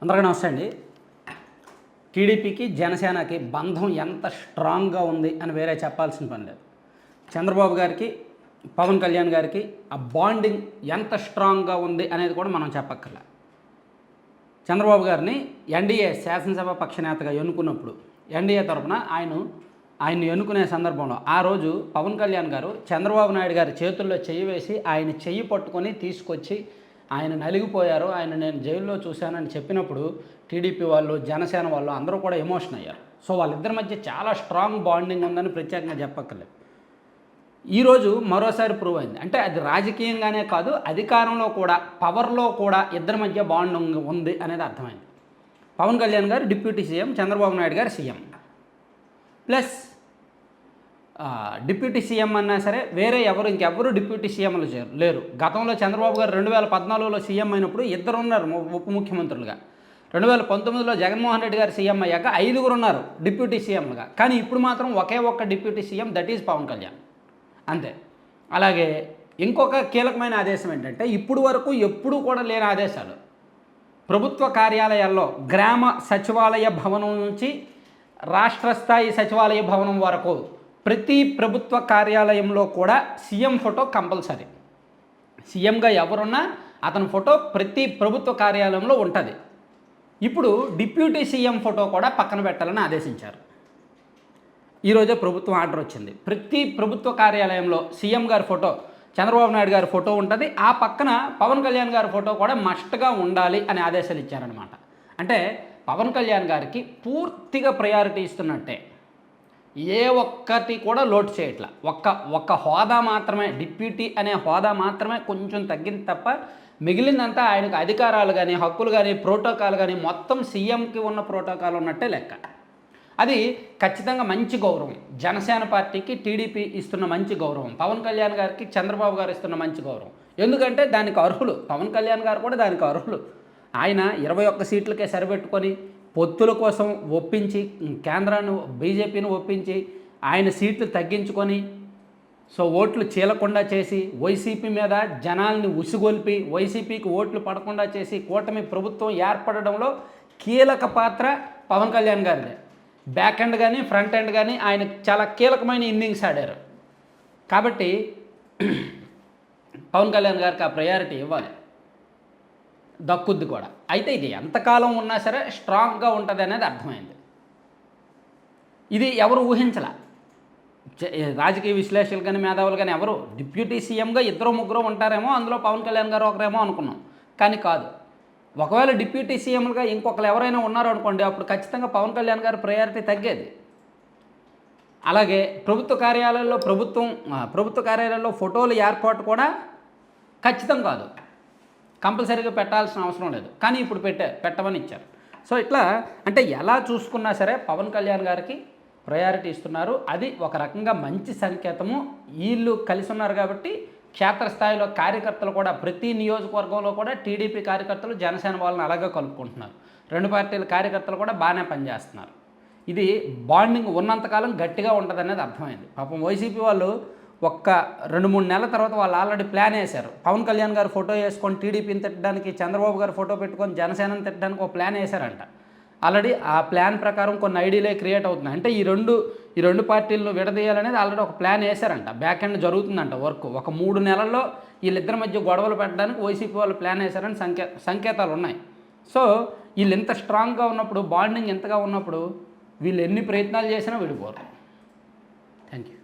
అందరికీ నమస్తే అండి. టీడీపీకి జనసేనకి బంధం ఎంత స్ట్రాంగ్గా ఉంది అని వేరే చెప్పాల్సిన పని లేదు. చంద్రబాబు గారికి పవన్ కళ్యాణ్ గారికి ఆ బాండింగ్ ఎంత స్ట్రాంగ్గా ఉంది అనేది కూడా మనం చెప్పక్కర్లే. చంద్రబాబు గారిని ఎన్డీఏ శాసనసభ పక్షనేతగా ఎన్నుకున్నప్పుడు ఎన్డీఏ తరఫున ఆయన్ని ఎన్నుకునే సందర్భంలో ఆ రోజు పవన్ కళ్యాణ్ గారు చంద్రబాబు నాయుడు గారి చేతుల్లో చెయ్యి వేసి ఆయన చెయ్యి పట్టుకొని తీసుకొచ్చి ఆయన నలిగిపోయారు, ఆయన నేను జైల్లో చూశానని చెప్పినప్పుడు టీడీపీ వాళ్ళు జనసేన వాళ్ళు అందరూ కూడా ఎమోషన్ అయ్యారు. సో వాళ్ళిద్దరి మధ్య చాలా స్ట్రాంగ్ బాండింగ్ ఉందని ప్రత్యేకంగా చెప్పక్కర్లేదు. ఈరోజు మరోసారి ప్రూవ్ అయింది. అంటే అది రాజకీయంగానే కాదు, అధికారంలో కూడా పవర్లో కూడా ఇద్దరి మధ్య బాండింగ్ ఉంది అనేది అర్థమైంది. పవన్ కళ్యాణ్ గారు డిప్యూటీ సీఎం, చంద్రబాబు నాయుడు గారు సీఎం. ప్లస్ డిప్యూటీ సీఎం అన్నా సరే వేరే ఇంకెవరు డిప్యూటీ సీఎంలు లేరు. గతంలో చంద్రబాబు గారు 2014లో సీఎం అయినప్పుడు ఇద్దరు ఉన్నారు ఉప ముఖ్యమంత్రులుగా. 2019లో జగన్మోహన్ రెడ్డి గారు సీఎం అయ్యాక 5గురు ఉన్నారు డిప్యూటీ సీఎంలుగా. కానీ ఇప్పుడు మాత్రం ఒక్క deputy CM, that is Pawan Kalyan, అంతే. అలాగే ఇంకొక కీలకమైన ఆదేశం ఏంటంటే ఇప్పుడు వరకు ఎప్పుడూ కూడా లేని ఆదేశాలు. ప్రభుత్వ కార్యాలయాల్లో గ్రామ సచివాలయ భవనం నుంచి రాష్ట్ర స్థాయి సచివాలయ భవనం వరకు ప్రతి ప్రభుత్వ కార్యాలయంలో కూడా సీఎం ఫోటో కంపల్సరీ. సీఎంగా ఎవరున్నా అతని ఫోటో ప్రతి ప్రభుత్వ కార్యాలయంలో ఉంటుంది. ఇప్పుడు డిప్యూటీ సీఎం ఫోటో కూడా పక్కన పెట్టాలని ఆదేశించారు. ఈరోజే ప్రభుత్వం ఆర్డర్ వచ్చింది. ప్రతి ప్రభుత్వ కార్యాలయంలో సీఎం గారి ఫోటో, చంద్రబాబు నాయుడు గారి ఫోటో ఉంటుంది. ఆ పక్కన పవన్ కళ్యాణ్ గారి ఫోటో కూడా మస్ట్గా ఉండాలి అని ఆదేశాలు ఇచ్చారనమాట. అంటే పవన్ కళ్యాణ్ గారికి పూర్తిగా ప్రయారిటీ ఇస్తున్నట్టే. ఏ ఒక్కటి కూడా లోటు చేయట్లా. ఒక్క హోదా మాత్రమే, డిప్యూటీ అనే హోదా మాత్రమే కొంచెం తగ్గింది తప్ప మిగిలిందంతా ఆయనకు అధికారాలు కానీ హక్కులు కానీ ప్రోటోకాల్ కానీ మొత్తం సీఎంకి ఉన్న ప్రోటోకాల్ ఉన్నట్టే లెక్క. అది ఖచ్చితంగా మంచి గౌరవం. జనసేన పార్టీకి టీడీపీ ఇస్తున్న మంచి గౌరవం, పవన్ కళ్యాణ్ గారికి చంద్రబాబు గారు ఇస్తున్న మంచి గౌరవం. ఎందుకంటే దానికి అర్హులు. పవన్ కళ్యాణ్ గారు కూడా దానికి అర్హులు. ఆయన 21 సీట్లకే సరిపెట్టుకొని పొత్తుల కోసం ఒప్పించి, కేంద్రాన్ని బీజేపీని ఒప్పించి ఆయన సీట్లు తగ్గించుకొని, సో ఓట్లు చీలకుండా చేసి, వైసీపీ మీద జనాల్ని ఉసిగొల్పి వైసీపీకి ఓట్లు పడకుండా చేసి కూటమి ప్రభుత్వం ఏర్పడడంలో కీలక పాత్ర పవన్ కళ్యాణ్ గారిదే. బ్యాక్ ఎండ్ కానీ ఫ్రంట్ ఎండ్ కానీ ఆయన చాలా కీలకమైన ఇన్నింగ్స్ ఆడారు. కాబట్టి పవన్ కళ్యాణ్ గారికి ఆ ప్రయారిటీ ఇవ్వాలి, దక్కుద్ది కూడా. అయితే ఇది ఎంతకాలం ఉన్నా సరే స్ట్రాంగ్గా ఉంటుంది అనేది అర్థమైంది. ఇది ఎవరు ఊహించలే. రాజకీయ విశ్లేషకులు కానీ మేధావులు కానీ ఎవరు డిప్యూటీ సీఎంగా 2-3 ఉంటారేమో, అందులో పవన్ కళ్యాణ్ గారు ఒకరేమో అనుకున్నాం. కానీ కాదు. ఒకవేళ డిప్యూటీ సీఎంలుగా ఇంకొకరు ఎవరైనా ఉన్నారో అనుకోండి, అప్పుడు ఖచ్చితంగా పవన్ కళ్యాణ్ గారు ప్రయారిటీ తగ్గేది. అలాగే ప్రభుత్వ కార్యాలయాల్లో ఫోటోలు ఏర్పాటు కూడా ఖచ్చితం కాదు, కంపల్సరీగా పెట్టాల్సిన అవసరం లేదు. కానీ ఇప్పుడు పెట్టమని ఇచ్చారు. సో ఇట్లా అంటే ఎలా చూసుకున్నా సరే పవన్ కళ్యాణ్ గారికి ప్రయారిటీ ఇస్తున్నారు. అది ఒక రకంగా మంచి సంకేతము. వీళ్ళు కలిసి ఉన్నారు కాబట్టి క్షేత్రస్థాయిలో కార్యకర్తలు కూడా ప్రతి నియోజకవర్గంలో కూడా టీడీపీ కార్యకర్తలు జనసేన వాళ్ళని అలాగే కలుపుకుంటున్నారు. రెండు పార్టీల కార్యకర్తలు కూడా బాగానే పనిచేస్తున్నారు. ఇది బాండింగ్ ఉన్నంతకాలం గట్టిగా ఉంటుంది అనేది అర్థమైంది. పాపం వైసీపీ వాళ్ళు 1-2-3 నెలల తర్వాత వాళ్ళు ఆల్రెడీ ప్లాన్ వేశారు. పవన్ కళ్యాణ్ గారు ఫోటో వేసుకొని టీడీపీని తిట్టడానికి, చంద్రబాబు గారు ఫోటో పెట్టుకొని జనసేనని తిట్టడానికి ఒక ప్లాన్ వేశారంట. ఆల్రెడీ ఆ ప్లాన్ ప్రకారం కొన్ని ఐడియాలే క్రియేట్ అవుతున్నాయి. అంటే ఈ రెండు పార్టీలను విడదీయాలనేది ఆల్రెడీ ఒక ప్లాన్ వేశారంట. బ్యాక్ ఎండ్ జరుగుతుందంట వర్క్. ఒక 3 నెలల్లో వీళ్ళిద్దరి మధ్య గొడవలు పెట్టడానికి వైసీపీ వాళ్ళు ప్లాన్ వేశారని సంకేతాలు ఉన్నాయి. సో వీళ్ళు ఎంత స్ట్రాంగ్గా ఉన్నప్పుడు, బాండింగ్ ఎంతగా ఉన్నప్పుడు వీళ్ళు ఎన్ని ప్రయత్నాలు చేసినా విడిపోరు. Thank you.